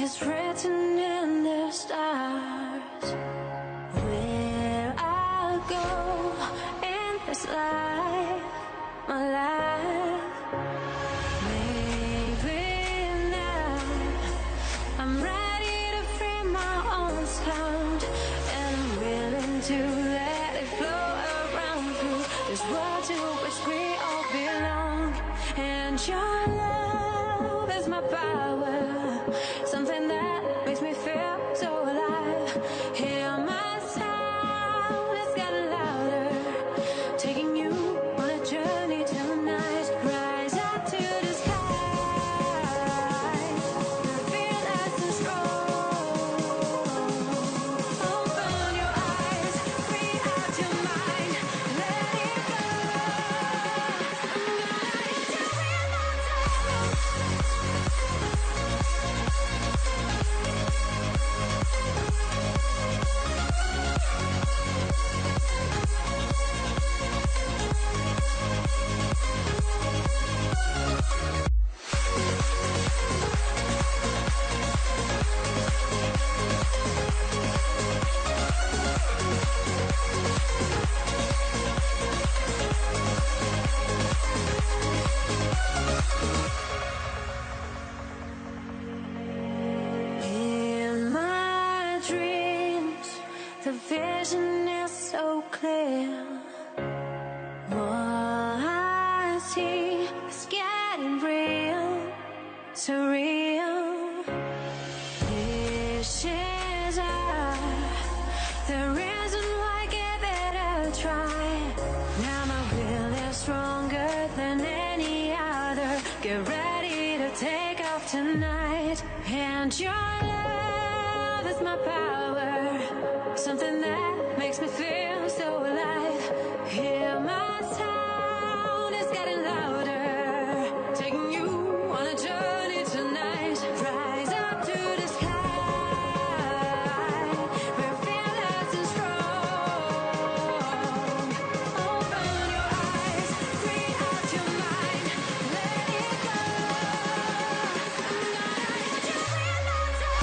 is written in the stars. Where I'll go in this life, my life. Maybe now I'm ready to free my own sound, and I'm willing to let it flow around through this world to which we all belong. And your love is my power, something that makes me feel so alive. Hear my sound, it's getting louder, taking you on a journey tonight. Rise up to the sky, fearless and strong. Open your eyes, free out your mind, let it go. I'm gonna hit you with my tongue. In my dreams, the vision is so clear. What I see is getting real, so real. Wishes are the reason why I give it a try. Now my will is stronger than any other. Get ready to take off tonight. And your love is my power, something that makes me feel so alive. Hear my sound, it's getting louder, taking you on a journey tonight. Rise up to the sky, we're fearless and strong. Open your eyes, free out your mind, let it go. I'm gonna hit you with my tongue.